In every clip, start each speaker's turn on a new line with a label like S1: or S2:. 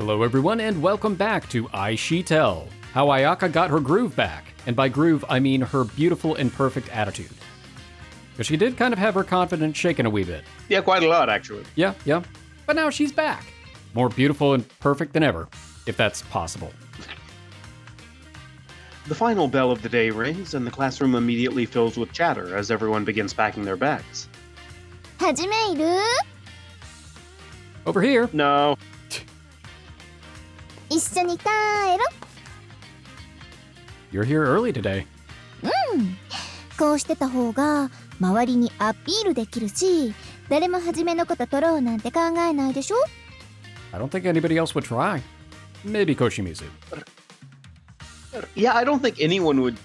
S1: Hello everyone and welcome back to IxSHE Tell, how Ayaka got her groove back. And by groove, I mean her beautiful and perfect attitude. Because she did kind of have her confidence shaken a wee bit.
S2: Yeah, quite a lot, actually.
S1: Yeah. But now she's back. More beautiful and perfect than ever, if that's possible.
S2: The final bell of the day rings, and the classroom immediately fills with chatter as everyone begins packing their bags.
S3: Hajime いる?
S1: Over here.
S2: No.
S3: 一緒に帰ろ
S1: You're here early today.
S3: こうしてた方が周りにアピールできるし、誰も初めのこと取ろうなんて考えないでしょ
S1: I don't think anybody else would try. Maybe Koshimizu.
S2: Yeah, I don't think anyone would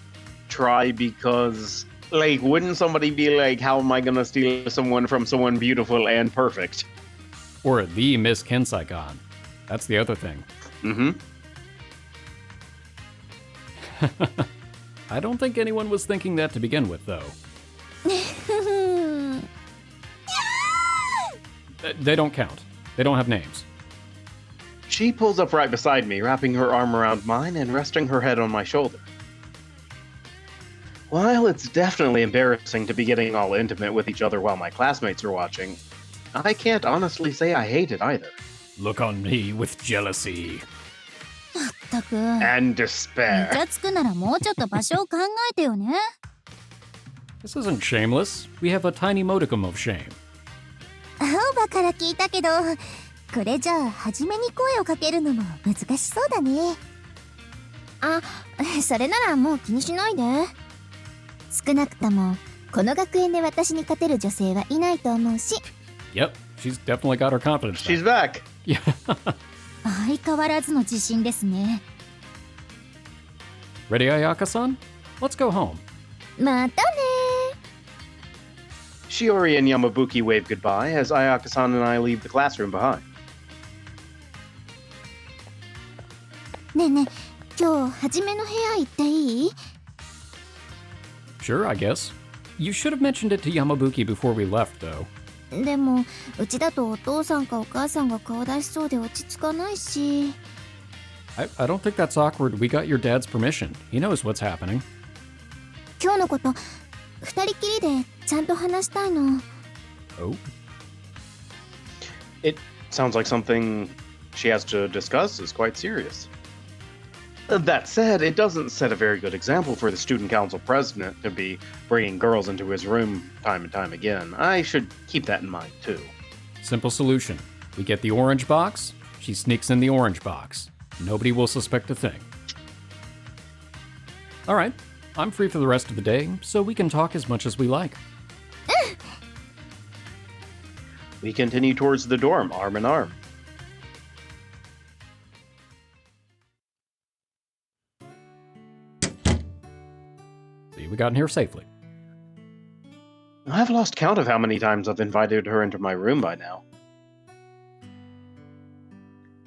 S2: try because, like, wouldn't somebody be like, how am I gonna steal someone from someone beautiful and perfect?
S1: Or the Miss Kensai-kan. That's the other thing.
S2: Mm-hmm.
S1: I don't think anyone was thinking that to begin with, though. They don't count. They don't have names.
S2: She pulls up right beside me, wrapping her arm around mine and resting her head on my shoulder. While it's definitely embarrassing to be getting all intimate with each other while my classmates are watching, I can't honestly say I hate it either.
S1: Look on me with jealousy.
S3: まったく
S2: And
S3: ム
S2: despair.
S3: カつくならもうちょっと場所を考えてよね
S1: This isn't shameless. We have a tiny modicum of shame.
S3: 青葉から聞いたけどこれじゃあ初めに声をかけるのも難しそうだねあ、それならもう気にしないで少なくともこの学園で私に勝てる女性はいないと思うし
S1: Yep, she's definitely got her confidence back.
S2: She's back.
S1: Yeah.
S3: 相変わらずの自信ですね
S1: Ready, Ayaka-san? Let's go home.
S3: またね
S2: Shiori and Yamabuki wave goodbye as Ayaka-san and I leave the classroom behind.
S3: ねえねえ今日初めの部屋行っていい
S1: Sure, I guess. You should have mentioned it to Yamabuki before we left, though.
S3: でもうちだとお父さんかお母さんが顔出しそうで落ち着かないし
S1: I don't think that's awkward. We got your dad's permission. He knows what's happening.
S3: 今日のこと二人きりでちゃんと話したいの
S1: Oh?
S2: It sounds like something she has to discuss is quite serious. That said, it doesn't set a very good example for the student council president to be bringing girls into his room time and time again. I should keep that in mind, too.
S1: Simple solution. We get the orange box. She sneaks in the orange box. Nobody will suspect a thing. All right. I'm free for the rest of the day, so we can talk as much as we like.
S2: We continue towards the dorm, arm in arm.
S1: See, we got in here safely.
S2: I've lost count of how many times I've invited her into my room by now.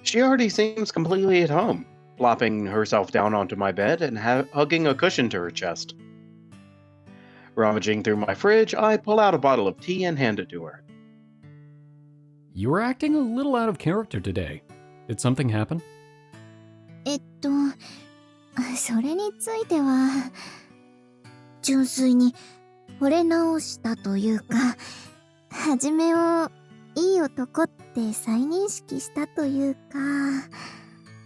S2: She already seems completely at home, plopping herself down onto my bed and hugging a cushion to her chest. Rummaging through my fridge, I pull out a bottle of tea and hand it to her.
S1: You were acting a little out of character today. Did something happen?
S3: それについては純粋に惚れ直したというかはじめをいい男って再認識したというか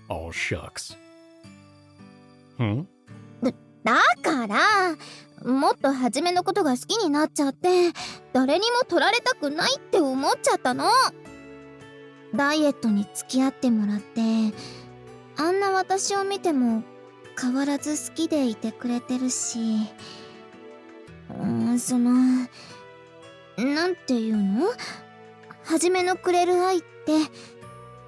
S1: Oh, shucks. Hmm?
S3: だからもっとはじめのことが好きになっちゃって誰にも取られたくないって思っちゃったのダイエットに付き合ってもらってあんな私を見ても変わらず好きでいてくれてるしなんていうのはじめのくれる愛って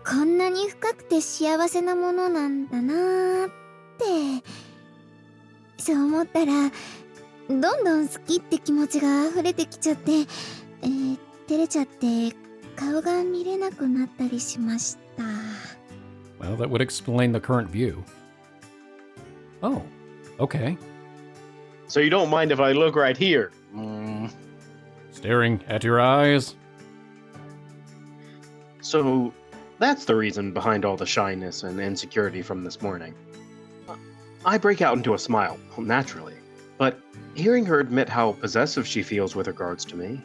S3: こんなに深くて幸せなものなんだなーってそう思ったらどんどん好きって気持ちが溢れてきちゃって照れちゃって顔が見れなくなったりしました
S1: Well, that would explain the current view. Oh, okay.
S2: So you don't mind if I look right here?
S1: Staring at your eyes.
S2: So That's the reason behind all the shyness and insecurity from this morning. I break out into a smile, naturally, but hearing her admit how possessive she feels with regards to me.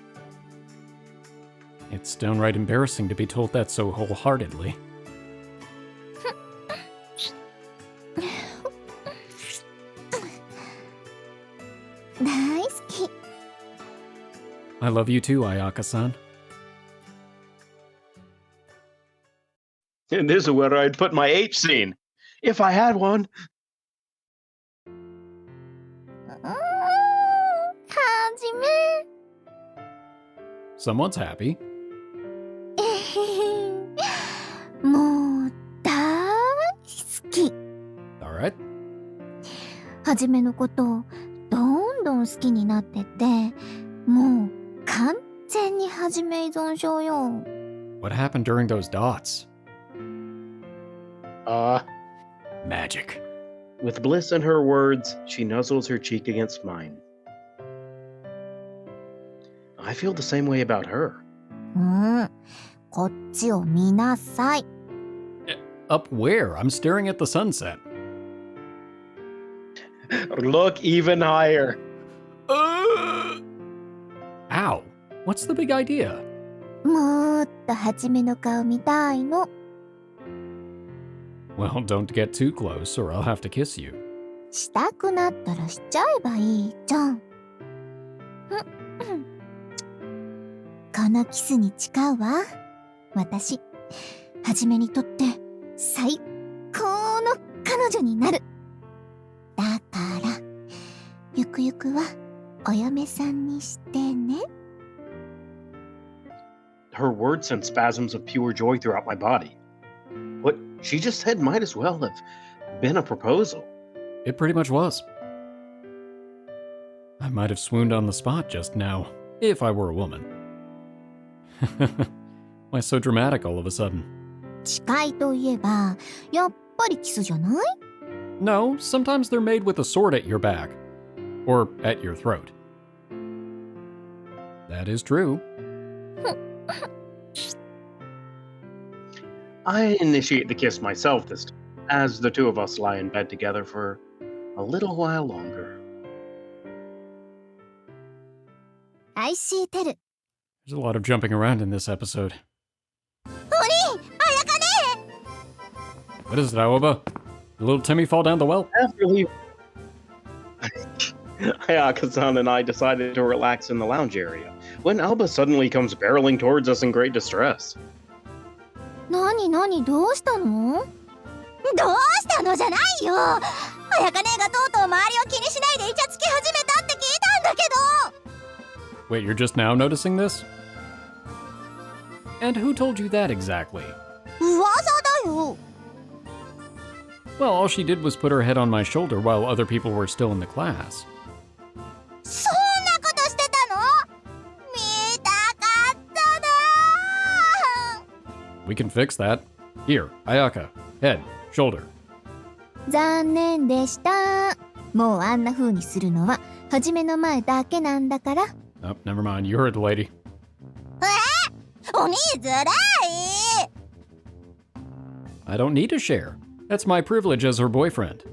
S1: It's downright embarrassing to be told that so wholeheartedly. I love you too, Ayaka-san.
S2: And this is where I'd put my H scene, if I had one.
S3: Hajime.
S1: Someone's happy.
S3: もう大好き。
S1: Alright.
S3: はじめのことをどんどん好きになってて、もう完全にはじめ依存症よ。
S1: What happened during those dots? Magic.
S2: With bliss in her words, she nuzzles her cheek against mine. I feel the same way about her.
S3: こっちを見なさい。
S1: Up where? I'm staring at the sunset.
S2: Look even higher.
S1: Ow. What's the big idea?
S3: もっとはじめの顔見たいの。
S1: Well, don't get too close or I'll have to kiss you.
S3: したくなったらしちゃえばいいじゃん。このキスに誓うわ。私、はじめにとって最高の彼女になる。だから、ゆくゆくはお嫁さんにしてね。
S2: Her words sent spasms of pure joy throughout my body. What she just said might as well have been a proposal.
S1: It pretty much was. I might have swooned on the spot just now, if I were a woman. Why so dramatic all of a sudden?
S3: 誓いといえば、やっぱりキスじゃない？
S1: No, sometimes they're made with a sword at your back. Or at your throat. That is true.
S2: I initiate the kiss myself this time, as the two of us lie in bed together for a little while longer.
S3: IxSHE Tell.
S1: There's a lot of jumping around in this episode.
S3: お兄、彩香ね。
S1: What is it, Aoba? Did little Timmy fall down the well?
S2: After we... Ayaka-san and I decided to relax in the lounge area, when Alba suddenly comes barreling towards us in great distress.
S3: なにどうしたの？どうしたのじゃないよ。彩香姉がとうとう周りを気にしないでイチャつき始めたって聞いたんだけど。
S1: Wait, you're just now noticing this? And who told you that exactly?
S3: 噂だよ。
S1: Well, all she did was put her head on my shoulder while other people were still in the class.
S3: そんなことしてたの？見たかったな。
S1: We can fix that. Here, Ayaka. Head, shoulder.
S3: 残念でした。もうあんな風にするのははじめの前だけなんだから。
S1: Oh, never mind. You heard the lady.
S3: お兄ずらい。
S1: I don't need to share. That's my privilege as her boyfriend.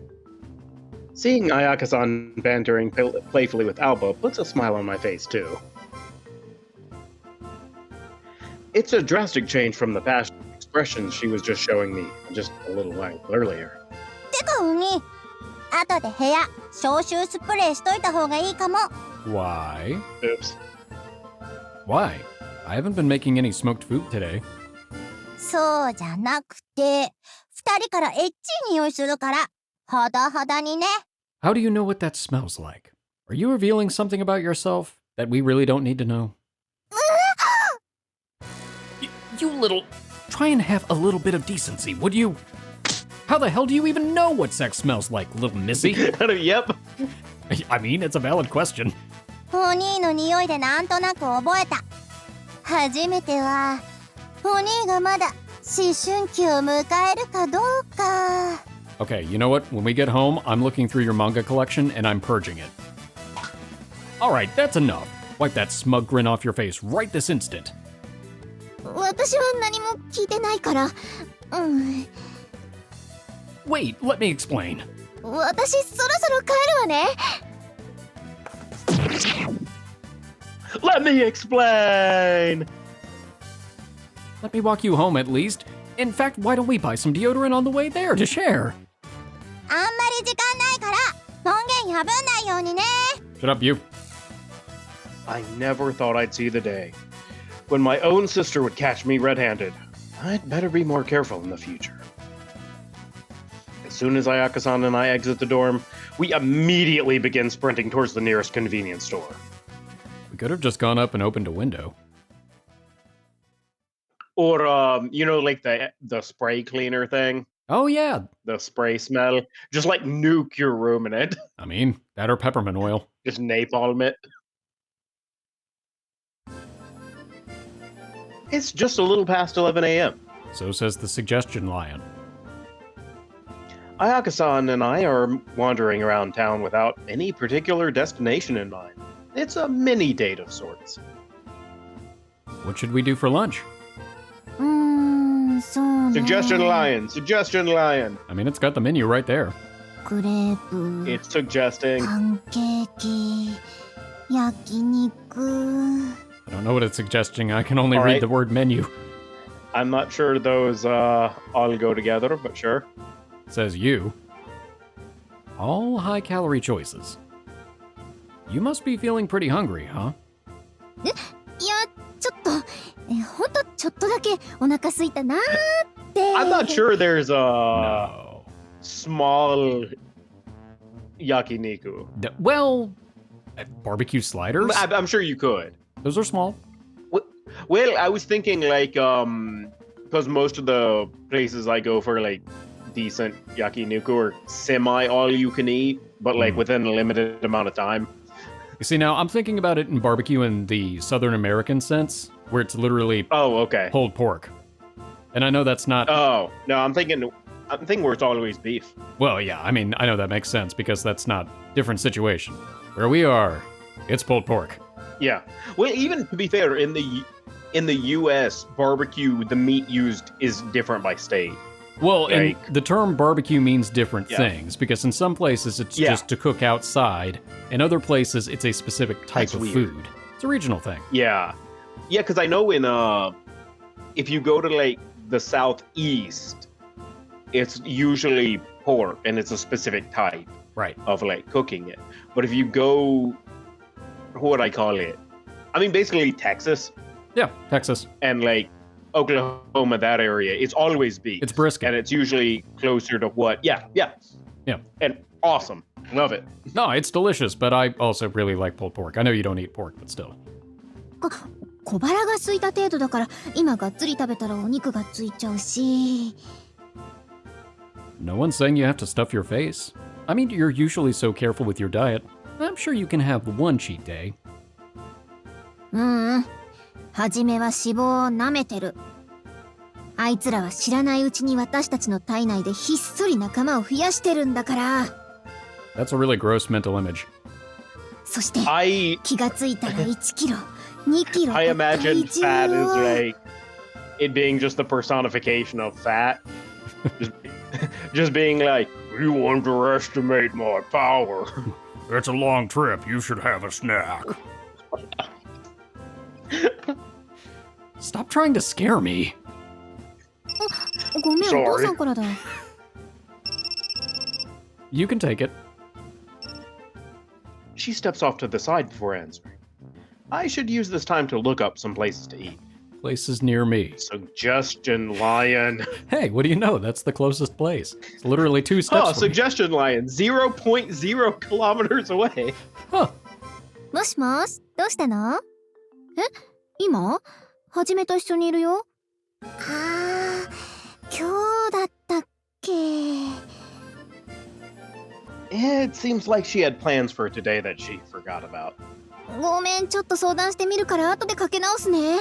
S2: Seeing Ayaka-san bantering playfully with Alba puts a smile on my face, too. It's a drastic change from the passionate expressions she was just showing me just a little while earlier.
S3: てかお兄、後で部屋消臭スプレーしといた方がいいかも。
S1: Why?
S2: Oops.
S1: Why? I haven't been making any smoked food today.
S3: そうじゃなくて、二人からエッチい匂いするから、ほどほどにね。
S1: How do you know what that smells like? Are you revealing something about yourself that we really don't need to know? You little... Try and have a little bit of decency, would you? How the hell do you even know what sex smells like, little missy?
S2: Yep.
S1: I mean, it's a valid question.
S3: お兄の匂いでなんとなく覚えた。初めては、お兄がまだ思春期を迎えるかどうか。
S1: Okay, you know what? When we get home, I'm looking through your manga collection and I'm purging it. Alright, that's enough. Wipe that smug grin off your face right this instant.
S3: 私は何も聞いてないから。
S1: Wait, let me explain.
S3: 私そろそろ帰るわね。
S2: Let me explain!
S1: Let me walk you home at least. In fact, why don't we buy some deodorant on the way there to share?
S3: あんまり時間ないから門限破んないようにね。
S1: Shut up, you.
S2: I never thought I'd see the day when my own sister would catch me red-handed. I'd better be more careful in the future. As soon as Ayaka-san and I exit the dorm, we immediately begin sprinting towards the nearest convenience store.
S1: We could have just gone up and opened a window.
S2: Or, like the spray cleaner thing?
S1: Oh, yeah.
S2: The spray smell? Just, like, nuke your room in it.
S1: I mean, that or peppermint oil.
S2: Just napalm it. It's just a little past 11 a.m.
S1: So says the suggestion lion.
S2: Ayaka-san and I are wandering around town without any particular destination in mind. It's a mini date of sorts.
S1: What should we do for lunch?
S3: そうね。
S2: Suggestion lion, suggestion lion.
S1: I mean, it's got the menu right there.
S3: クレープ、
S2: It's suggesting.
S3: パンケーキ、焼肉。
S1: I don't know what it's suggesting. I can only
S2: All
S1: read
S2: right.
S1: the word menu.
S2: I'm not sure those all go together, but sure.
S1: Says you. All high-calorie choices. You must be feeling pretty hungry, huh?
S3: いや、ちょっと、ほんとちょっとだけお腹空いたなーって。
S2: I'm not sure there's a
S1: No.
S2: small yakiniku.
S1: Well, barbecue sliders?
S2: I'm sure you could.
S1: Those are small.
S2: Well, I was thinking like, because most of the places I go for like decent yakiniku are semi all you can eat, but like within a limited amount of time.
S1: You see, now I'm thinking about it in barbecue in the Southern American sense, where it's literally
S2: Oh, okay.
S1: pulled pork. And I know that's not...
S2: Oh, no, I'm thinking where it's always beef.
S1: Well, yeah, I mean, I know that makes sense because that's not different situation. Where we are, it's pulled pork.
S2: Yeah. Well, even to be fair, in the U.S., barbecue, the meat used is different by state.
S1: Well, and
S2: Like-
S1: the term barbecue means different
S2: Yeah.
S1: things because in some places it's
S2: Yeah.
S1: just to cook outside. In other places, it's a specific type
S2: That's
S1: of
S2: weird.
S1: food. It's a regional thing.
S2: Yeah. Yeah, because I know if you go to like the southeast, it's usually pork and it's a specific type
S1: Right.
S2: of like cooking it. But if you go, what would I call it? I mean, basically Texas
S1: Yeah, Texas.
S2: and like Oklahoma, that area, it's always beef.
S1: It's brisket.
S2: And it's usually closer to what? Yeah.
S1: Yeah.
S2: And awesome. Love it.
S1: No, it's delicious, but I also really like pulled pork. I know you don't eat pork, but still.
S3: 小腹が空いた程度だから今がっつり食べたらお肉がついちゃうし。
S1: No one's saying you have to stuff your face. I mean, you're usually so careful with your diet. I'm sure you can have one cheat day.
S3: はじめは脂肪を舐めてる。あいつらは知らないうちに私たちの体内でひっそり仲間を増やしてるんだから。
S1: That's a really gross mental image.
S3: そして
S2: I
S3: 気がついたら1キロ、2キロ
S2: I
S3: と体
S2: imagine
S3: 重
S2: fat is
S3: を。
S2: like it being just the personification of fat. just being like, you underestimate my power.
S1: It's a long trip. You should have a snack. Stop trying to scare me.
S3: ごめん、
S2: Sorry.
S3: お父さんからだ。
S1: You can take it.
S2: She steps off to the side before answering. I should use this time to look up some places to eat.
S1: Places near me.
S2: Suggestion lion.
S1: Hey, what do you know? That's the closest place. It's literally 2 steps
S2: Oh,
S1: from me.
S2: suggestion lion. 0.0 kilometers away.
S1: Huh.
S3: もしもし、どうしたの？今？はじめと一緒にいるよ。今日だったっけ？
S2: It seems like she had plans for today that she forgot about.
S3: ごめん、ちょっと相談してみるから後でかけ直すね。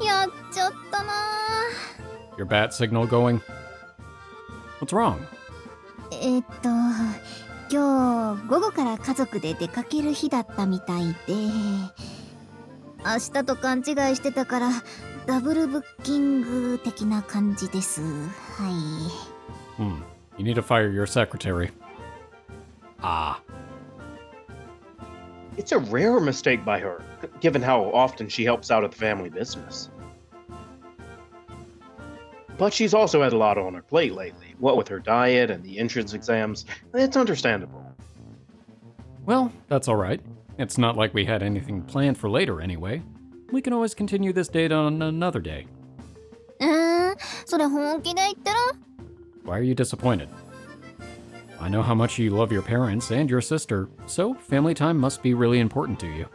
S3: やっちゃったな。
S1: Your bat signal going? What's wrong?
S3: 今日午後から家族で出かける日だったみたいで。明日と勘違いしてたからダブルブッキング的な感じです。はい。
S1: You need to fire your secretary. Ah.
S2: It's a rare mistake by her, given how often she helps out at the family business. But she's also had a lot on her plate lately, what with her diet and the entrance exams. It's understandable.
S1: Well, that's alright. It's not like we had anything planned for later anyway. We can always continue this date on another day.
S3: それ本気で言ってる?
S1: Why are you disappointed? I know how much you love your parents and your sister, so family time must be really important to you.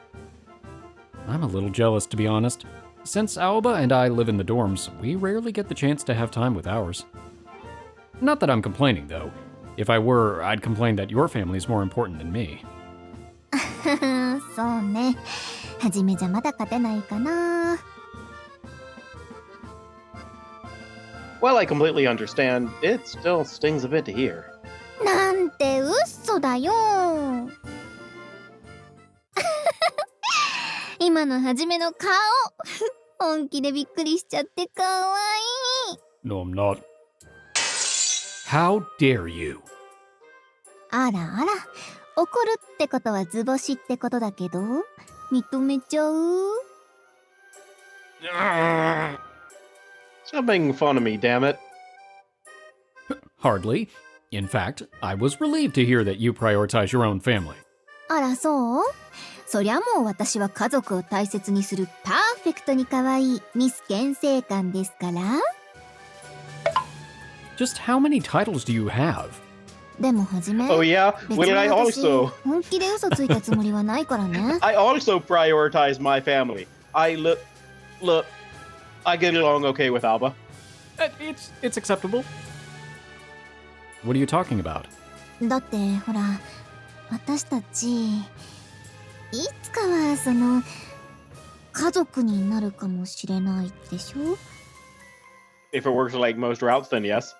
S1: I'm a little jealous, to be honest. Since Aoba and I live in the dorms, we rarely get the chance to have time with ours. Not that I'm complaining, though. If I were, I'd complain that your family's more important than me.
S3: そうね。はじめじゃまだ勝てないかな。
S2: While I completely understand, it still stings a bit to hear.
S3: なんて嘘だよ。今のはじめの顔。本気でびっくりしちゃってかわいい。
S1: No, I'm not. How dare you?
S3: あらあら、怒るってことは図星ってことだけど、認めちゃう？
S2: Stop making fun of me, damn it.
S1: Hardly. In fact, I was relieved to hear that you prioritize your own family.
S3: あらそう？そりゃもう私は家族を大切にするパーフェクトに可愛いミス牽制官ですから。
S1: Just how many titles do you have?
S3: でもはじめ、
S2: Oh yeah?
S3: 別
S2: Well,
S3: に
S2: I
S3: 私
S2: also...
S3: 本気で嘘ついたつもりはないからね。
S2: I also prioritize my family. Look, I get along okay with Alba.
S1: It's acceptable. What are you talking about?
S3: だってほら、私たちいつかはその家族になるかもしれないでしょ?
S2: If it works like most routes, then yes.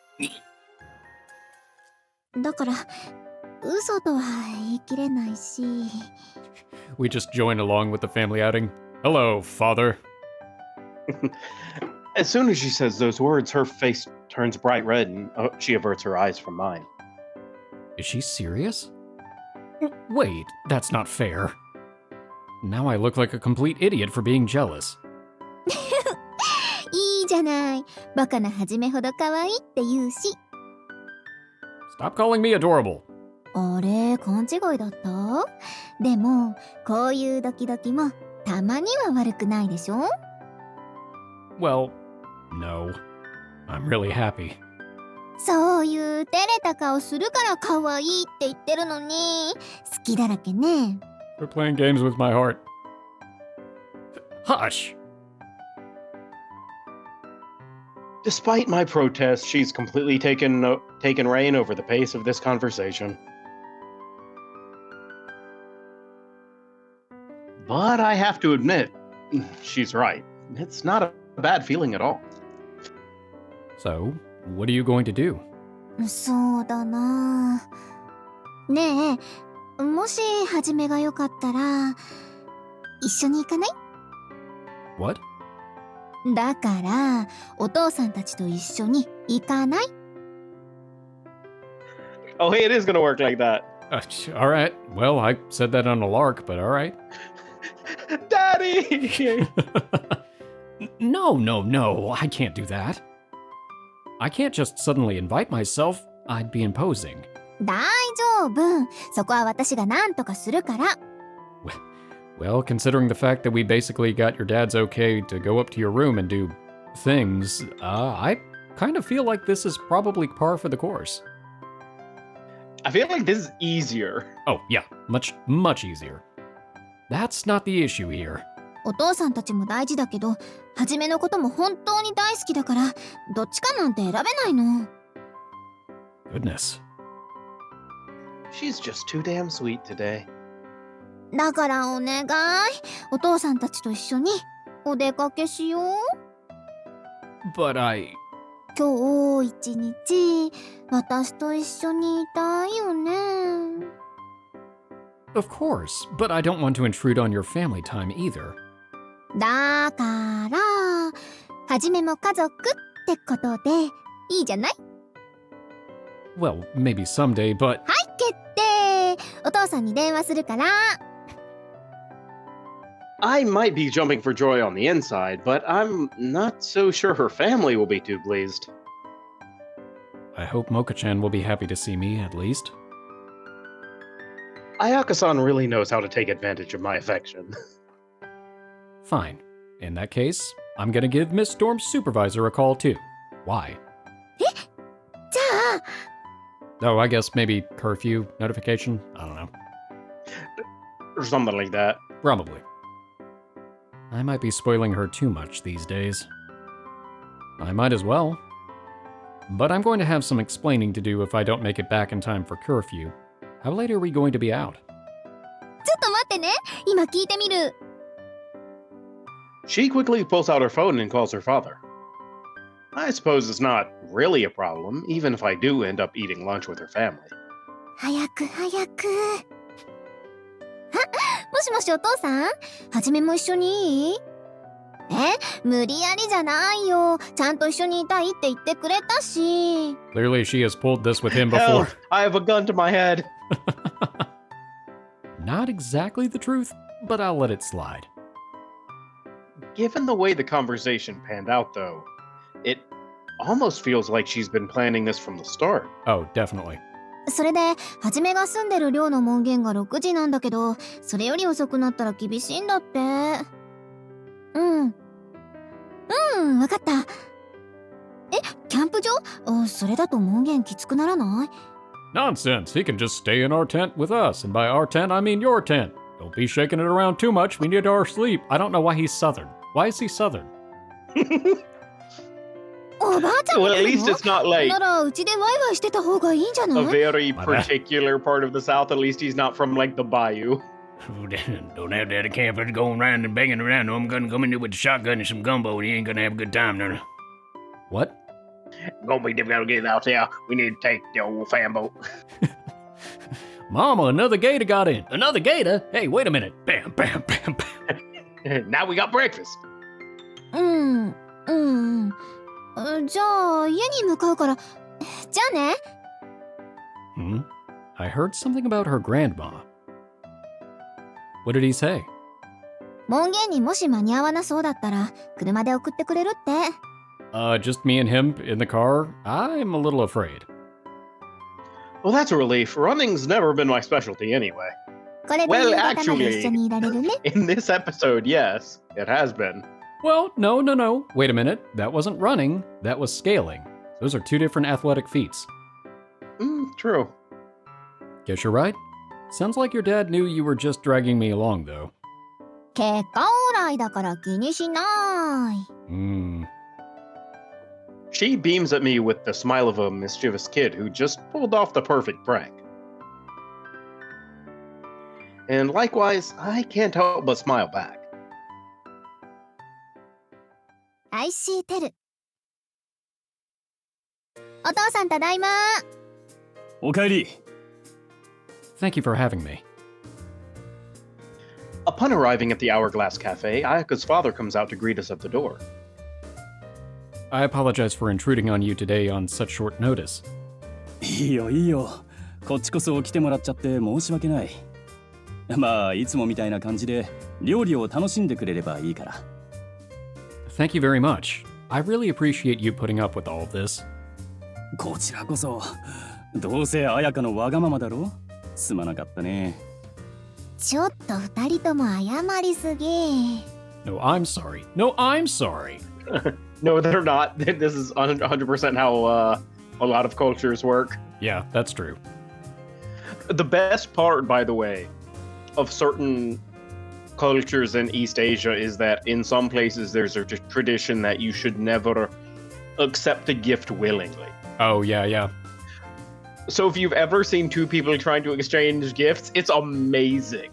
S3: だから嘘とは言い切れないし。
S1: We just join along with the family outing. Hello, father.
S2: As soon as she says those words, her face turns bright red and she averts her eyes from mine.
S1: Is she serious? Wait, that's not fair. Now I look like a complete idiot for being jealous.
S3: いいじゃない。バカなはじめほど可愛いって言うし。
S1: Stop calling me adorable.
S3: あれ、勘違いだった？でも、こういうドキドキもたまには悪くないでしょ?
S1: Well, no. I'm really happy.
S3: そういう照れた顔するから可愛いって言ってるのに、好きだらけね。
S1: We're playing games with my heart. Hush!
S2: Despite my protests, she's completely taken reign over the pace of this conversation. But I have to admit, she's right. It's not a bad feeling at all.
S1: So, what are you going to do?
S3: そうだな。ねえ、もしはじめがよかったら、一緒に行かない？
S1: What?
S3: だから、お父さんたちと一緒に行かない？
S2: Oh, hey, it is gonna work like that.
S1: Alright. Well, I said that on a lark, but alright.
S2: Daddy!
S1: No. I can't do that. I can't just suddenly invite myself. I'd be imposing.
S3: 大丈夫。そこは私が何とかするから。
S1: Well, considering the fact that we basically got your dad's okay to go up to your room and do things, I kind of feel like this is probably par for the course.
S2: I feel like this is easier.
S1: Oh, yeah. Much easier. That's not the issue here.
S3: お父さんたちも大事だけど、はじめのことも本当に大好きだから、どっちかなんて選べないの。
S1: Goodness.
S2: She's just too damn sweet today.
S3: だからお願い。お父さんたちと一緒にお出かけしよう。
S1: But I...
S3: 今日一日、私と一緒にいたいよね。
S1: Of course, but I don't want to intrude on your family time either.
S3: だからはじめも家族ってことでいいじゃない？
S1: Well, maybe someday, but
S3: 決定！お父さんに電話するから。
S2: I might be jumping for joy on the inside, but I'm not so sure her family will be too pleased.
S1: I hope Mocha-chan will be happy to see me, at least.
S2: Ayaka-san really knows how to take advantage of my affection.
S1: Fine. In that case, I'm gonna give Miss Storm's supervisor a call too. Why?
S3: じゃあ
S1: Oh, I guess maybe curfew notification? I don't know.
S2: Or something like that.
S1: Probably. I might be spoiling her too much these days. I might as well. But I'm going to have some explaining to do if I don't make it back in time for curfew. How late are we going to be out?
S3: ちょっと待ってね。今聞いてみる。
S2: She quickly pulls out her phone and calls her father. I suppose it's not really a problem, even if I do end up eating lunch with her family.
S3: 早く早く。もしもしお父さん？はじめも一緒にいい？無理やりじゃないよ。ちゃんと一緒にいたいって言ってくれたし。
S1: Clearly she has pulled this with him
S2: Hell,
S1: before.
S2: I have a gun to my head.
S1: Not exactly the truth, but I'll let it slide.
S2: Given the way the conversation panned out, though, it almost feels like she's been planning this from the start.
S1: Oh, definitely.
S3: それで、はじめが住んでる寮の門限が6時なんだけど、それより遅くなったら厳しいんだって。わかった。キャンプ場？それだと門限きつくならない？
S1: Nonsense. He can just stay in our tent with us, and by our tent, I mean your tent. Don't be shaking it around too much. We need our sleep. I don't know why he's Southern. Why is he Southern?
S3: おばあちゃん
S2: Well,
S3: みた
S2: at
S3: い
S2: least
S3: の？
S2: it's not like
S3: ならうちでワイワイしてた方がいいんじゃな
S2: a
S3: い？
S2: very
S1: My bad.
S2: particular part of the South. At least he's not from like the bayou.
S4: Don't have that campers going around and banging around. I'm gonna come in there with a shotgun and some gumbo, and he ain't gonna have a good time, no.
S1: What?
S2: Gonna be difficult to get out there. We need to take the old fan boat.
S1: Mama, another gator got in. Another gator? Hey, wait a minute. Bam, bam, bam, bam.
S2: Now we got breakfast.
S3: じゃあ家に向かうから。じゃあね。
S1: Hmm? I heard something about her grandma. What did he say?
S3: 門限にもし間に合わなそうだったら車で送ってくれるって。
S1: Just me and him in the car? I'm a little afraid.
S2: Well, that's a relief. Running's never been my specialty anyway.
S3: これで
S2: Well,
S3: 夕方まで一緒にいられるね。
S2: In this episode, yes, it has been.
S1: Well, no. Wait a minute. That wasn't running. That was scaling. Those are two different athletic feats.
S2: True.
S1: Guess you're right. Sounds like your dad knew you were just dragging me along, though.
S3: 結果オーライだから気にしない。
S2: She beams at me with the smile of a mischievous kid who just pulled off the perfect prank. And likewise, I can't help but smile back.
S3: IxSHE Tell。お父さんただいま。
S4: おかえり。
S1: Thank you for having me.
S2: Upon arriving at the Hourglass Cafe, Ayaka's father comes out to greet us at the door.
S1: I apologize for intruding on you today on such short notice.
S5: いいよいいよ。こっちこそ来てもらっちゃって申し訳ない。まあいつもみたいな感じで料理を楽しんでくれればいいから。
S1: Thank you very much. I really appreciate you putting up with all of this.
S5: こちらこそ。どうせ綾香のわがままだろ。すまなかったね。
S3: ちょっと二人とも謝りすぎ。
S1: No, I'm sorry. No, I'm sorry.
S2: No, they're not. This is 100% how a lot of cultures work.
S1: Yeah, that's true.
S2: The best part, by the way, of certain cultures in East Asia is that in some places there's a tradition that you should never accept a gift willingly.
S1: Oh, yeah.
S2: So if you've ever seen two people trying to exchange gifts, it's amazing.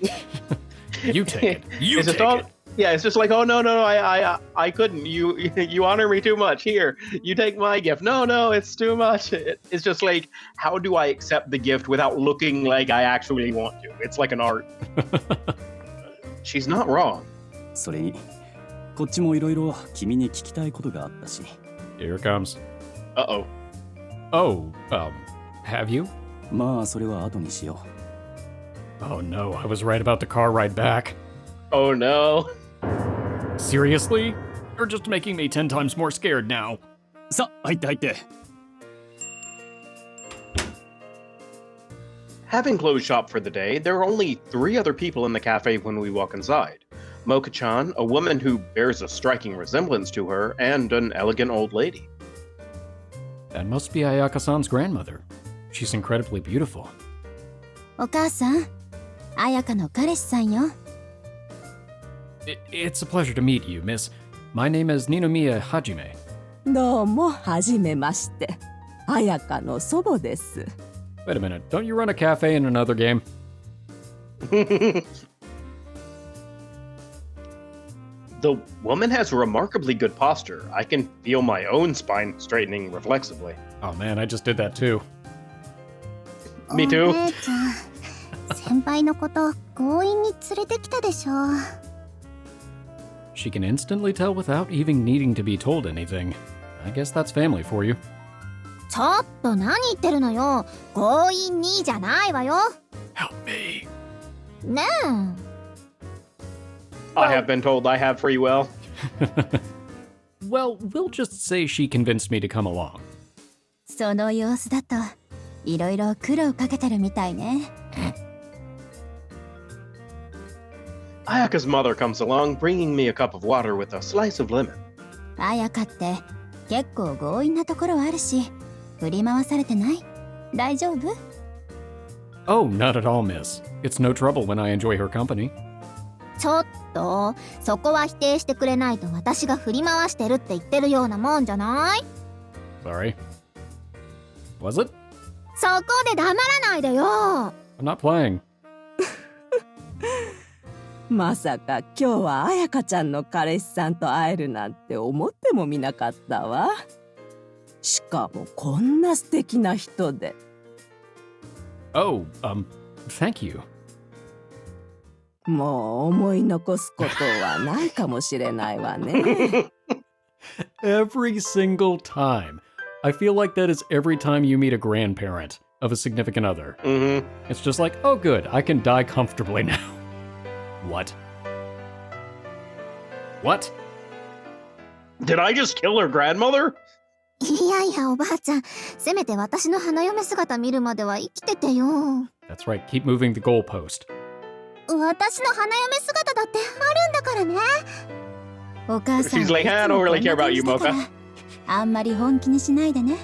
S1: You take it. You
S2: It's
S1: take
S2: just all-
S1: it.
S2: Yeah, it's just like, oh no, I couldn't. You honor me too much. Here, you take my gift. No, it's too much. It's just like, how do I accept the gift without looking like I actually want to? It's like an art. She's not wrong.
S5: それにこっちもいろいろ君に聞きたいことがあったし。
S1: Here it comes.
S2: Uh-oh.
S1: Oh, have you?
S5: まあそれは後にしよ
S1: Oh no, I was right about the car ride back.
S2: Oh no.
S1: Seriously? You're just making me 10 times more scared now.
S5: う。さあ、入って入って。
S2: Having closed shop for the day, there are only 3 other people in the cafe when we walk inside. Mocha-chan, a woman who bears a striking resemblance to her, and an elegant old lady.
S1: That must be Ayaka-san's grandmother. She's incredibly beautiful.
S3: お母さん、彩香の彼氏さんよ。
S1: It's a pleasure to meet you, miss. My name is Ninomiya Hajime.
S6: どうも、はじめまして。彩香の祖母です。
S1: Wait a minute, don't you run a cafe in another game?
S2: The woman has remarkably good posture. I can feel my own spine straightening reflexively.
S1: Oh man, I just did that too.
S2: Me too.
S3: お姉ちゃん、先輩のこと強引に連れてきたでしょ。
S1: She can instantly tell without even needing to be told anything. I guess that's family for you.
S3: ちょっと何言ってるのよ。強引にじゃないわよ。
S1: Help me.
S3: ねえ。
S2: I have been told I have free will.
S1: Well, we'll just say she convinced me to come along.
S3: その様子だといろいろ苦労かけてるみたいね。
S2: Ayaka's mother comes along, bringing me a cup of water with a slice of lemon.
S3: 彩香って結構強引なところあるし、振り回されてない？大丈夫？
S1: Oh, not at all, miss. It's no trouble when I enjoy her company.
S3: ちょっと、そこは否定してくれないと私が振り回してるって言ってるようなもんじゃない？
S1: Sorry. Was it?
S3: そこで黙らないでよ。
S1: I'm not playing.
S6: まさか今日は彩香ちゃんの彼氏さんと会えるなんて思ってもみなかったわ。しかもこんな素敵な人で。
S1: Oh, thank you.
S6: もう思い残すことはないかもしれないわね。
S1: Every single time. I feel like that is every time you meet a grandparent of a significant other.
S2: Mm-hmm.
S1: It's just like, oh good, I can die comfortably now. What? What?
S2: Did I just kill her grandmother?
S3: いやいやおばあちゃん、せめて私の花嫁姿見るまでは生きててよ。
S1: That's right, keep moving the goalpost.
S3: 私の花嫁姿だってあるんだからね。お母さん
S2: She's like, I don't really care about you, Mocha.
S3: あんまり本気にしないでね。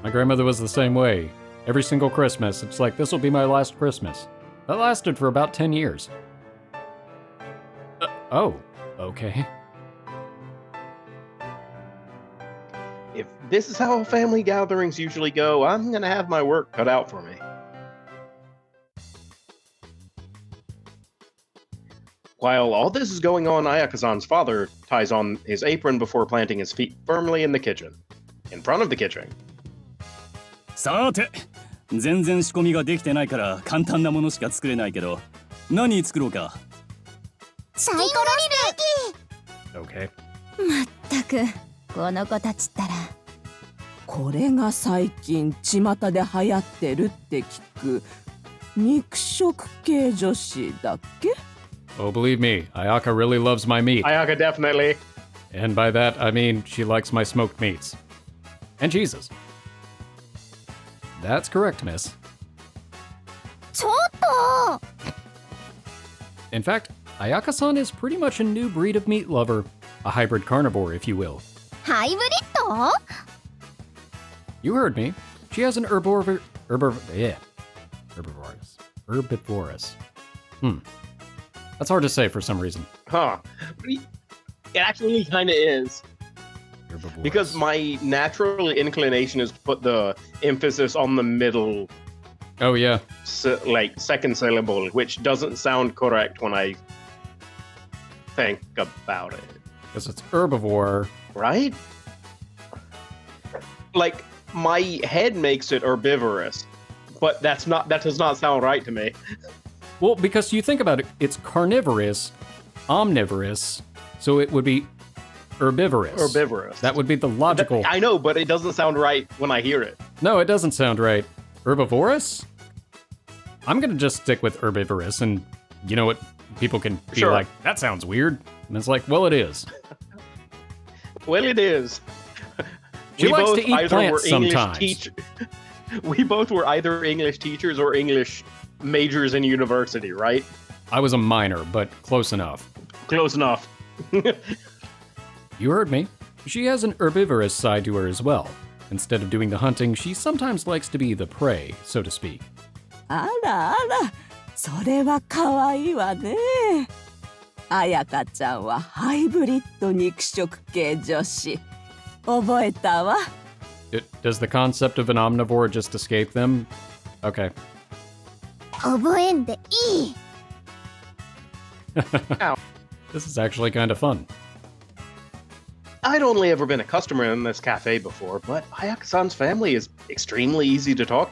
S1: My grandmother was the same way. Every single Christmas, it's like, this will be my last Christmas. That lasted for about 10 years. Oh, okay.
S2: If this is how family gatherings usually go, I'm gonna have my work cut out for me. While all this is going on, Ayaka-san's father ties on his apron before planting his feet firmly in the kitchen. In front of the kitchen.
S5: さて、全然仕込みができてないから簡単なものしか作れないけど、何作ろうか。
S3: サイコロステー
S1: Okay.
S3: キ。まったくこの子たちったら。
S6: これが最近巷で流行ってるって聞く肉食系女子だっけ？
S1: Oh, believe me, Ayaka really loves my meat.
S2: Ayaka definitely.
S1: And by that, I mean she likes my smoked meats. And cheeses. That's correct, miss.
S3: ちょっと
S1: In fact, Ayaka-san is pretty much a new breed of meat lover. A hybrid carnivore, if you will.
S3: ハイブリッド？
S1: You heard me. She has an herbivorous. That's hard to say for some reason.
S2: Huh. It actually kind of is.
S1: Herbivorous.
S2: Because my natural inclination is to put the emphasis on the middle,
S1: Oh, yeah.
S2: second syllable, which doesn't sound correct when I think about it.
S1: Because it's herbivore.
S2: Right? Like, my head makes it herbivorous, but that does not sound right to me.
S1: Well, because you think about it, it's carnivorous, omnivorous, So it would be herbivorous.
S2: Herbivorous.
S1: That would be the logical...
S2: I know, but it doesn't sound right when I hear it.
S1: No, it doesn't sound right. Herbivorous? I'm gonna just stick with herbivorous, and you know what? People can be
S2: Sure.
S1: like, that sounds weird. And it's like, well, it is.
S2: Well, it is.
S1: She likes to eat
S2: either were
S1: plants
S2: English
S1: sometimes.
S2: We both were either English teachers or English majors in university, right?
S1: I was a minor, but close enough.
S2: Close enough.
S1: You heard me. She has an herbivorous side to her as well. Instead of doing the hunting, she sometimes likes to be the prey, so to speak.
S6: あらあら、それは可愛いわね。彩香ちゃんはハイブリッド肉食系女子。覚えたわ。
S1: Does the concept of an omnivore just escape them? Okay.
S3: 覚えんでいい。
S1: This is actually kind of fun.
S2: I'd only ever been a customer in this cafe before, but Ayaka-san's family is extremely easy to talk to.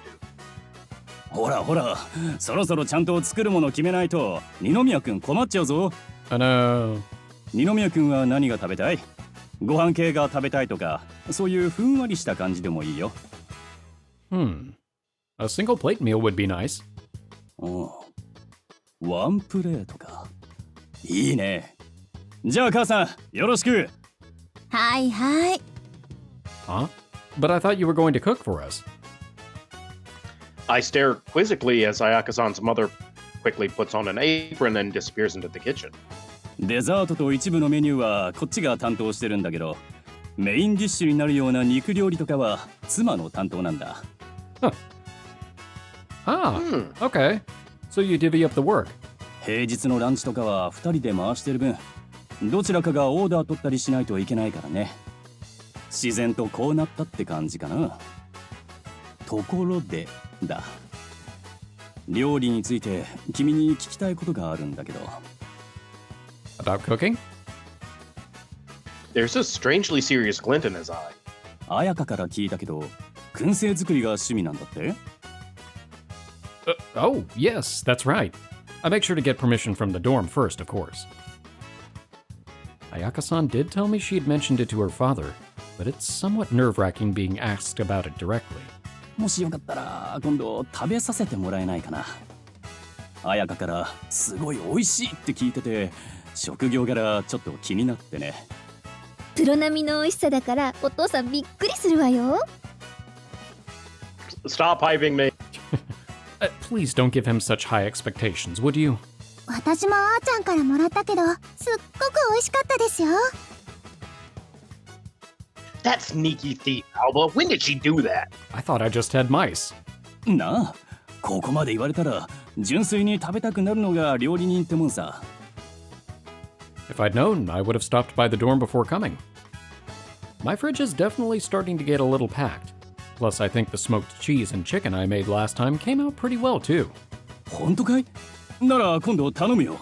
S5: ほらほら、そろそろちゃんと作るもの決めないと二宮くん困っちゃうぞ。
S1: No.
S5: 二宮くんは何が食べたい？ご飯系が食べたいとか、そういうふんわりした感じでもいいよ。
S1: A single plate meal would be nice.
S5: うん。ワンプレートか。いいね。じゃあ母さん、よろしく。
S3: はいはい。
S1: Huh? But I thought you were going to cook for us.
S2: I stare quizzically as Ayaka-san's mother quickly puts on an apron and disappears into the kitchen.
S5: デザートと一部のメニューはこっちが担当してるんだけど、メインディッシュになるような肉料理とかは妻の担当なんだ。
S1: Okay. So you divvy up the work.
S5: 平日のランチとかは2人で回してる分、どちらかがオーダー取ったりしないといけないからね。自然とこうなったって感じかな。ところでだ。料理について君に聞きたいことがあるんだけど。
S1: About cooking?
S2: There's a strangely serious glint in his eye.
S5: 彩香から聞いたけど、燻製作りが趣味なんだって？
S1: Oh, yes, that's right. I make sure to get permission from the dorm first, of course. Ayaka-san did tell me she'd mentioned it to her father, but it's somewhat nerve-wracking being asked about it directly.
S5: もしよかったら今度食べさせてもらえないかな。彩香からすごい美味しいって聞いてて、職業柄ちょっと気になってね。
S3: プロ並みの美味しさだからお父さんびっくりするわよ。
S2: Stop hyping me.
S1: Please don't give him such high expectations, would you?
S3: 私もあーちゃんからもらったけど、すっごく美味しかったですよ。
S2: That sneaky thief, Alba. When did she do that?
S1: I thought I just had mice.
S5: なあ、ここまで言われたら純粋に食べたくなるのが料理人ってもんさ。
S1: If I'd known, I would have stopped by the dorm before coming. My fridge is definitely starting to get a little packed. Plus, I think the smoked cheese and chicken I made last time came out pretty well, too.
S5: 本当かい？なら今度頼むよ。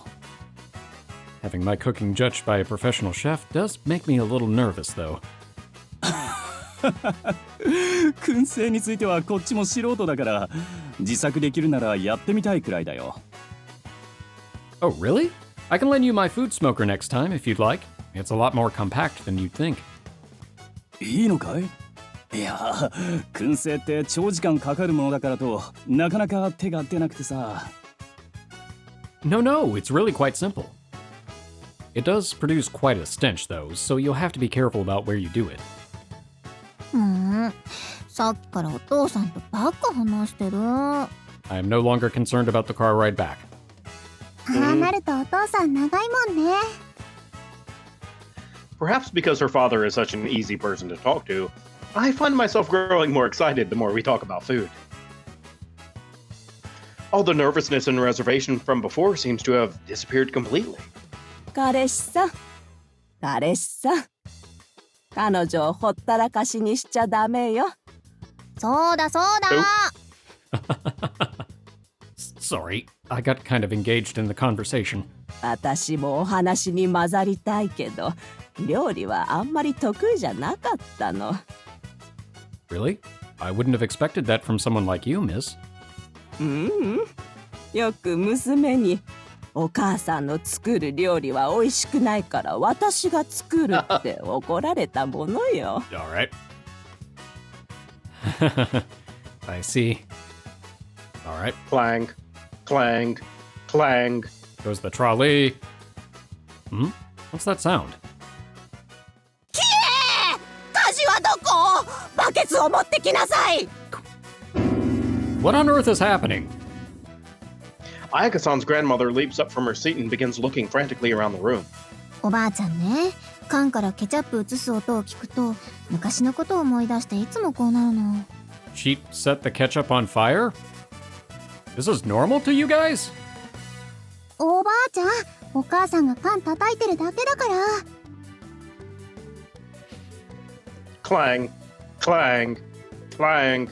S1: Having my cooking judged by a professional chef does make me a little nervous, though.
S5: 燻製についてはこっちも素人だから、自作できるならやってみたいくらいだよ。
S1: Oh, really? I can lend you my food smoker next time if you'd like. It's a lot more compact than you'd think.
S5: いいのかい？いや、燻製って長時間かかるものだからとなかなか手が出なくてさ。
S1: No, it's really quite simple. It does produce quite a stench, though, so you'll have to be careful about where you do it.
S3: さっきからお父さんとばっか話してる。
S1: I am no longer concerned about the car ride back.
S3: ああなるとお父さん長いもんね。
S2: Perhaps because her father is such an easy person to talk to, I find myself growing more excited the more we talk about food. All the nervousness and reservation from before seems to have disappeared completely.
S6: 彼氏さん、彼氏さん。彼女をほったらかしにしちゃダメよ。
S3: そうだそうだ。
S1: Sorry, I got kind of engaged in the conversation.
S6: 私もお話に混ざりたいけど、料理はあんまり得意じゃなかったの。
S1: Really? I wouldn't have expected that from someone like you, miss.
S6: よく娘に「お母さんの作る料理は美味しくないから私が作るって怒られたものよ。
S1: All right. I see. All right.
S2: Clang, clang, clang.
S1: Goes the trolley. Hmm? What's that sound?
S6: 家事はどこ？バケツを持ってきなさい。
S1: What on earth is happening?
S2: Ayaka-san's grandmother leaps up from her seat and begins looking frantically around the room.
S3: おばあちゃんね、缶からケチャップ移す音を聞くと昔のことを思い出していつもこうなるの。
S1: She set the ketchup on fire? This is normal to you guys?
S3: おばあちゃん、お母さんが缶叩いてるだけだから。
S2: Clang, clang, clang.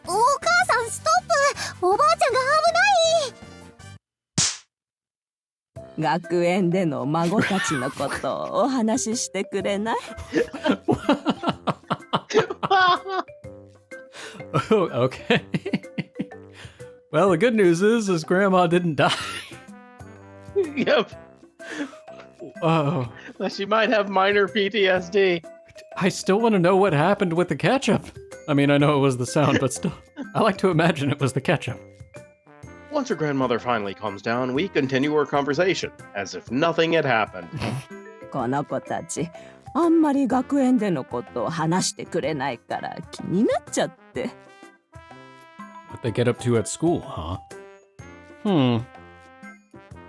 S3: お母さんストップ、おばあちゃんが危ない。
S6: 学園での孫たちのことをお話ししてくれない？
S1: Oh, okay. Well, the good news is his grandma didn't die.
S2: Yep.
S1: Oh,
S2: Well, she might have minor PTSD.
S1: I still want to know what happened with the ketchup. I mean, I know it was the sound, but still, I like to imagine it was the ketchup.
S2: Once her grandmother finally calms down, we continue our conversation, as if nothing had happened.
S6: この子たちあんまり学園でのことを話してくれないから気になっちゃって。
S1: What they get up to at school, huh?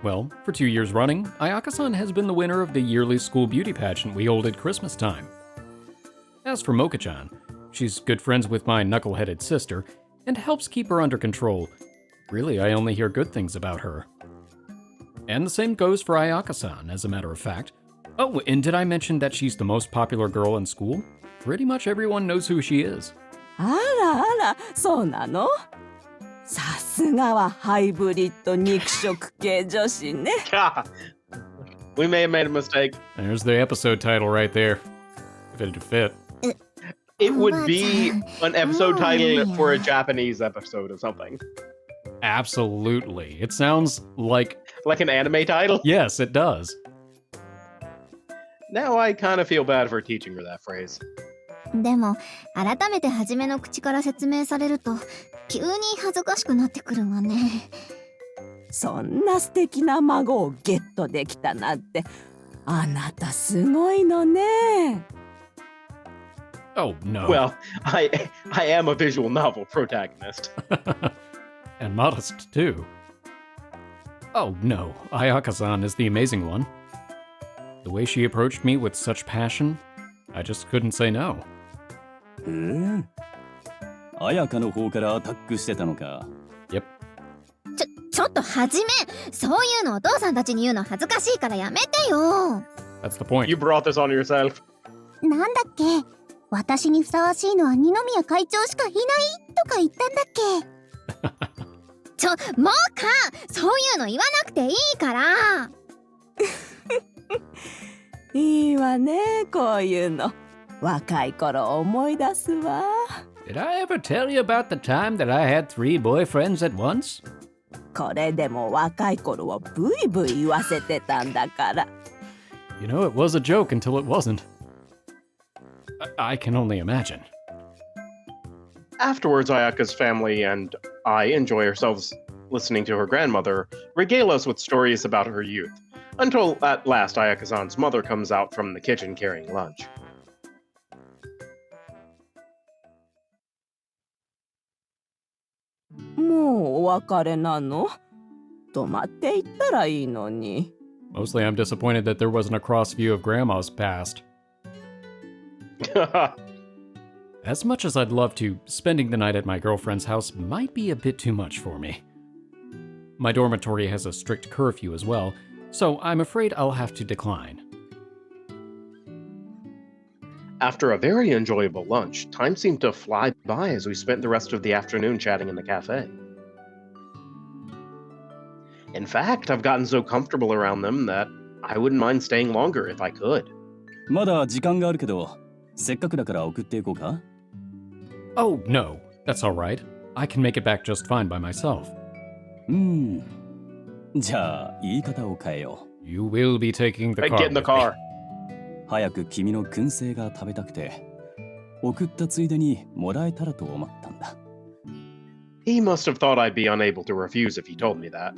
S1: Well, for 2 years running, Ayaka-san has been the winner of the yearly school beauty pageant we hold at Christmas time. As for Mocha-chan, she's good friends with my knuckle-headed sister and helps keep her under control. Really, I only hear good things about her. And the same goes for Ayaka-san, as a matter of fact. Oh, and did I mention that she's the most popular girl in school? Pretty much everyone knows who she is.
S6: あらあら、そうなの？さすがはハイブリッド肉食系女子ね。
S2: God. We may have made a mistake.
S1: There's the episode title right there. If it'd fit.
S2: It would be an episode
S3: Oh,
S2: title
S3: yeah.
S2: for a Japanese episode of something.
S1: Absolutely. It sounds like...
S2: Like an anime title?
S1: Yes, it does.
S2: Now I kind of feel bad for teaching her that phrase.
S3: でも改めて初めの口から説明されると急に恥ずかしくなってくるわね。
S6: そんな素敵な孫をゲットできたなんてあなたすごいのね。
S1: Oh, no.
S2: Well, I am a visual novel protagonist.
S1: And modest, too. Oh, no. Ayaka-san is the amazing one. The way she approached me with such passion, I just couldn't say no.
S5: 綾香の方からアタックしてたのか。
S1: Yep.
S3: ちょっとはじめ、そういうのお父さんたちに言うの恥ずかしいからやめてよ。
S1: That's the point.
S2: You brought this on yourself.
S3: なんだっけ、私にふさわしいのは二宮会長しかいないとか言ったんだっけ。もうか、そういうの言わなくていいから。
S6: いいわね、こういうの。若い頃思い出すわ。
S4: Did I ever tell you about the time that I had 3 boyfriends at once?
S6: これでも若い頃はブイブイ言わせてたんだから。
S1: You know, it was a joke until it wasn't. I can only imagine.
S2: Afterwards, Ayaka's family and I enjoy ourselves listening to her grandmother regale us with stories about her youth, until at last Ayaka-san's mother comes out from the kitchen carrying lunch.
S6: もうお別れなの？泊まっていったらいいのに。
S1: Mostly I'm disappointed that there wasn't a cross view of Grandma's past. As much as I'd love to, spending the night at my girlfriend's house might be a bit too much for me. My dormitory has a strict curfew as well, so I'm afraid I'll have to decline.
S2: After a very enjoyable lunch, time seemed to fly by as we spent the rest of the afternoon chatting in the cafe. In fact, I've gotten so comfortable around them that I wouldn't mind staying longer if I could.
S5: まだ時間があるけど、せっかくだから送っていこうか。
S1: Oh, no, that's all right. I can make it back just fine by myself.
S5: じゃあ言い方を変えよ
S1: You will be taking the
S2: Hey,
S1: car.
S2: get in the
S1: with me.
S2: car.
S5: う。早く君の燻製が食べたくて、送ったついでにもらえたらと思ったんだ。
S2: He must have thought I'd be unable to refuse if he told me that.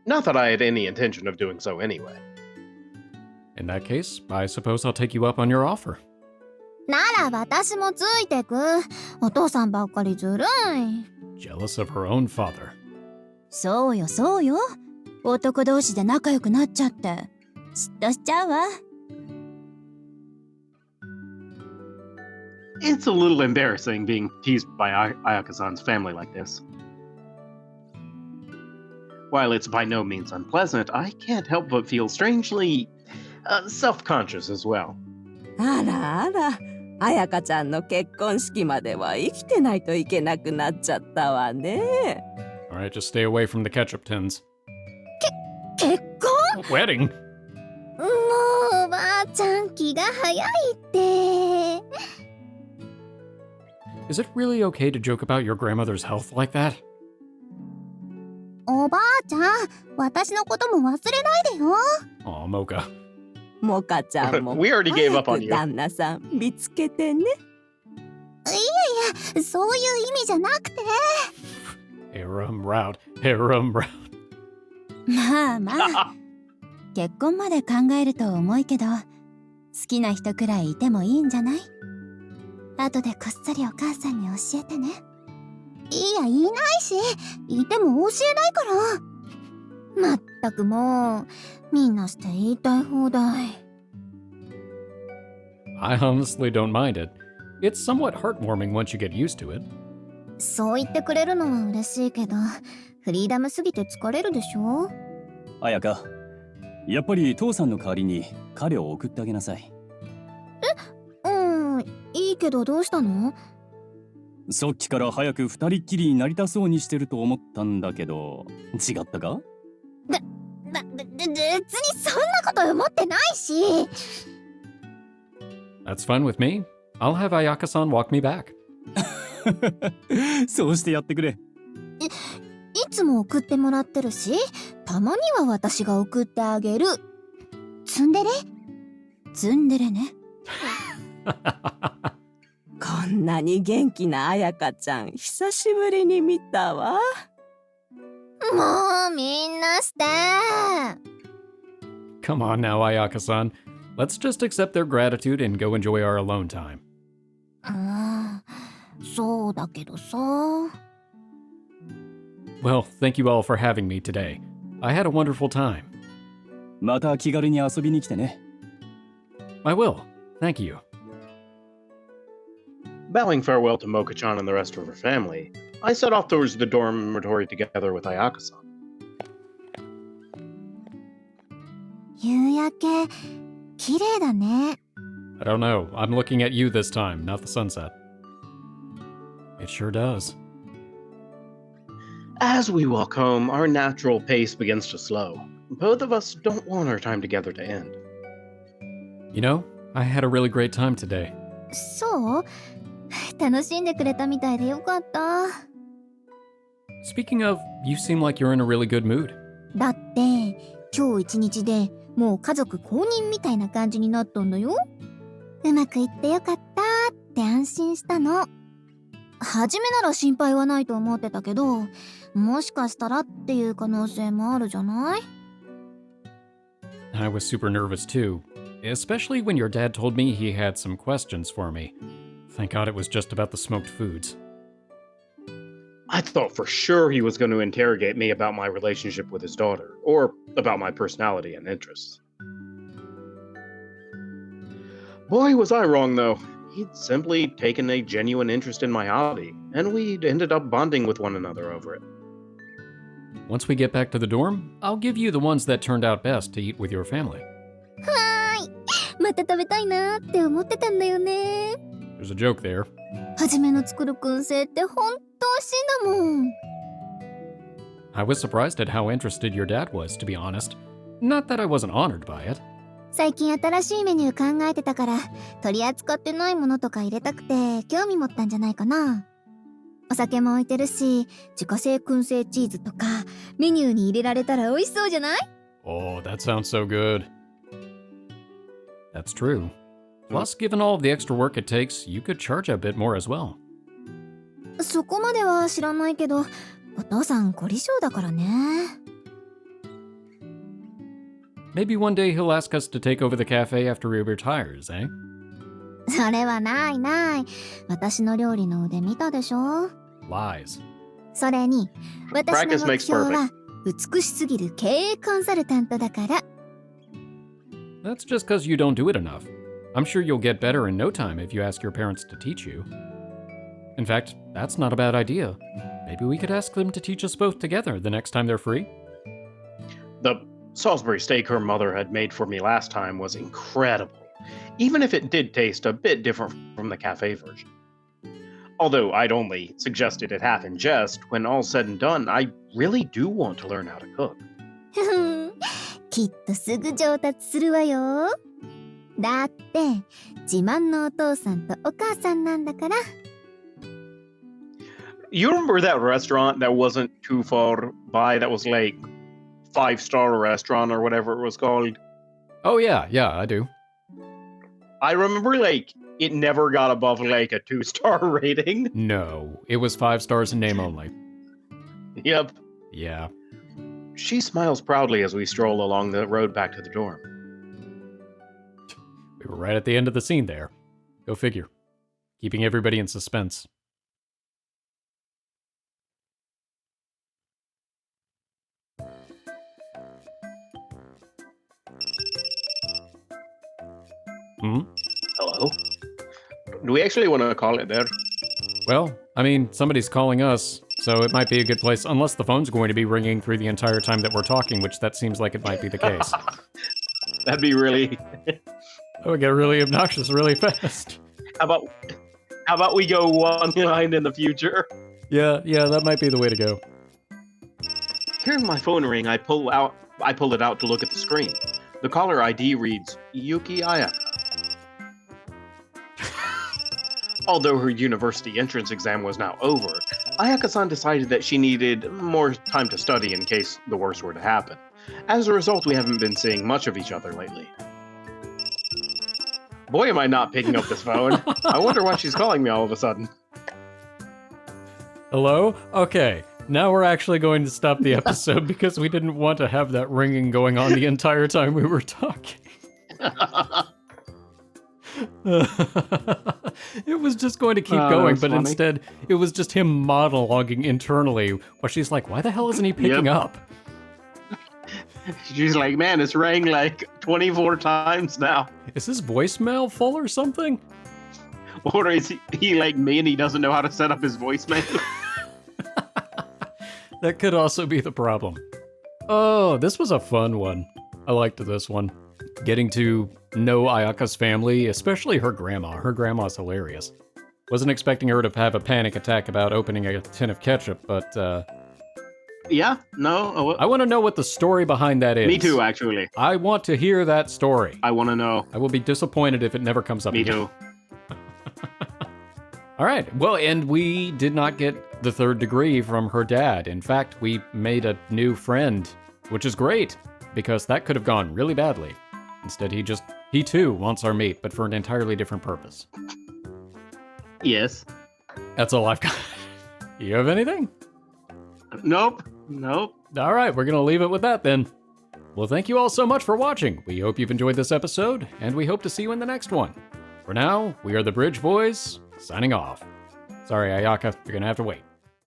S2: Not that I had any intention of doing so anyway.
S1: In that case, I suppose I'll take you up on your offer.
S3: なら私もついてく。お父さんばっかりずるい。
S1: Jealous of her own father.
S7: そうよそうよ。男同士で仲良くなっちゃって。嫉妬しちゃうわ。
S2: It's a little embarrassing being teased by Ayaka-san's family like this. While it's by no means unpleasant, I can't help but feel strangely self-conscious as well.
S6: あらあら、彩香ちゃんの結婚式までは生きてないといけなくなっちゃったわね。
S1: Alright, just stay away from the ketchup tins.
S3: 結婚
S1: Wedding?
S3: もうおばあちゃん気が早いって。
S1: Is it really okay to joke about your grandmother's health like that?
S3: おばあちゃん、私のことも忘れないでよ。
S1: Aw, Mocha.
S6: モカちゃんも
S2: We already gave up on
S6: 早く
S2: you.
S6: 旦那さん見つけてね。
S3: そういう意味じゃなくて。
S1: Harem route. Harem route.
S7: まあまあ。結婚まで考えると重いけど、好きな人くらいいてもいいんじゃない？後でこっそりお母さんに教えてね。
S3: いや、いないし、いても教えないから。まったくもう、みんなして言いたい放題。
S1: I honestly don't mind it. It's somewhat heartwarming once you get used to it.
S3: そう言ってくれるのは嬉しいけど、フリーダムすぎて疲れるでしょ。
S5: 彩香、やっぱり父さんの代わりに彼を送ってあげなさい。
S3: いいけどどうしたの？
S5: さっきから早く二人っきりになりたそうにしてると思ったんだけど、違ったか？
S3: 別にそんなこと思ってないし。
S1: That's fine with me. I'll have Ayaka-san walk me back.
S5: そうしてやってくれ。
S3: いつも送ってもらってるし、たまには私が送ってあげる。ツンデレ？
S7: ツンデレね。
S6: こんなに元気な彩香ちゃん久しぶりに見たわ。
S3: もうみんなして。
S1: Come on now, Ayaka-san. Let's just accept their gratitude and go enjoy our alone time.
S3: そうだけどさ。
S1: Well, thank you all for having me today. I had a wonderful time.
S5: また気軽に遊びに来てね。
S1: I will. Thank you.
S2: Bowing farewell to Mocha-chan and the rest of her family, I set off towards the dormitory together with Ayaka-san.
S3: 夕焼け、綺麗だね。
S1: I don't know. I'm looking at you this time, not the sunset. It sure does.
S2: As we walk home, our natural pace begins to slow. Both of us don't want our time together to end.
S1: You know, I had a really great time today.
S3: そう？楽しんでくれたみたいでよかった。
S1: Speaking of, you seem like you're in a really good mood.
S3: だって今日一日でもう家族公認みたいな感じになったんだよ。うまくいってよかったって安心したの。初めなら心配はないと思ってたけど、もしかしたらっていう可能性もあるじゃない？
S1: I was super nervous too, especially when your dad told me he had some questions for me. Thank God it was just about the smoked foods.
S2: I thought for sure he was going to interrogate me about my relationship with his daughter, or about my personality and interests. Boy, was I wrong though. He'd simply taken a genuine interest in my hobby, and we'd ended up bonding with one another over it.
S1: Once we get back to the dorm, I'll give you the ones that turned out best to eat with your family.
S3: はーい。また食べたいなって思ってたんだよね。
S1: There's a joke there.
S3: はじめの作る燻製ってほんと美味しいんだもん。
S1: I was surprised at how interested your dad was, to be honest. Not that I wasn't honored by it.
S3: 最近新しいメニュー考えてたから、取り扱ってないものとか入れたくて興味持ったんじゃないかな。お酒も置いてるし、自家製燻製チーズとかメニューに入れられたら美味しそうじゃない？
S1: Oh, that sounds so good. That's true. Plus, given all of the extra work it takes, you could charge a bit more as well.
S3: そこまでは知らないけど、お父さん凝り性だからね。
S1: Maybe one day he'll ask us to take over the cafe after he retires, eh?
S3: それはないない。私の料理の腕見たでしょ？
S1: Lies.
S3: それに、私の
S2: Practice
S3: 目
S2: makes
S3: 標は美しすぎる経営コンサルタントだから。
S1: That's just because you don't do it enough. I'm sure you'll get better in no time if you ask your parents to teach you. In fact, that's not a bad idea. Maybe we could ask them to teach us both together the next time they're free.
S2: The Salisbury steak her mother had made for me last time was incredible, even if it did taste a bit different from the cafe version. Although I'd only suggested it half in jest, when all's said and done, I really do want to learn how to cook.
S3: きっとすぐ上達するわよ。だって自慢のお父さんとお母さんなんだから。
S2: You remember that restaurant that wasn't too far by that was like 5-star restaurant or whatever it was called?
S1: Oh, yeah, I do.
S2: I remember like it never got above like a 2-star rating.
S1: No, it was 5 stars in name only.
S2: Yep.
S1: Yeah.
S2: She smiles proudly as we stroll along the road back to the dorm.
S1: We were right at the end of the scene there. Go figure. Keeping everybody in suspense. Hmm?
S2: Hello? Do we actually want to call it there?
S1: Well, I mean, somebody's calling us, so it might be a good place, unless the phone's going to be ringing through the entire time that we're talking, which that seems like it might be the case.
S2: That'd be really...
S1: That would get really obnoxious really fast.
S2: How about we go one line in the future?
S1: Yeah, that might be the way to go.
S2: Hearing my phone ring, I pull it out to look at the screen. The caller ID reads Yuki Ayaka. Although her university entrance exam was now over, Ayaka-san decided that she needed more time to study in case the worst were to happen. As a result, we haven't been seeing much of each other lately. Boy, am I not picking up this phone. I wonder why she's calling me all of a sudden.
S1: Hello? Okay, now we're actually going to stop the episode because we didn't want to have that ringing going on the entire time we were talking. It was just going to keep going, but
S2: funny.
S1: instead it was just him monologuing internally while she's like, why the hell isn't he picking up?
S2: She's like, man, it's rang like 24 times now.
S1: Is his voicemail full or something?
S2: Or is he like me and he doesn't know how to set up his voicemail?
S1: That could also be the problem. Oh, this was a fun one. I liked this one. Getting to know Ayaka's family, especially her grandma. Her grandma's hilarious. Wasn't expecting her to have a panic attack about opening a tin of ketchup, but
S2: Yeah, no.
S1: I want to know what the story behind that is.
S2: Me too, actually.
S1: I want to hear that story.
S2: I want to know.
S1: I will be disappointed if it never comes up
S2: Me
S1: again.
S2: too.
S1: All right, well, and we did not get the 3rd degree from her dad. In fact, we made a new friend, which is great, because that could have gone really badly. Instead, he too wants our meat, but for an entirely different purpose.
S2: Yes.
S1: That's all I've got. You have anything?
S2: Nope.
S1: All right, we're going to leave it with that then. Well, thank you all so much for watching. We hope you've enjoyed this episode, and we hope to see you in the next one. For now, we are the Bridge Boys, signing off. Sorry, Ayaka, you're going to have to wait.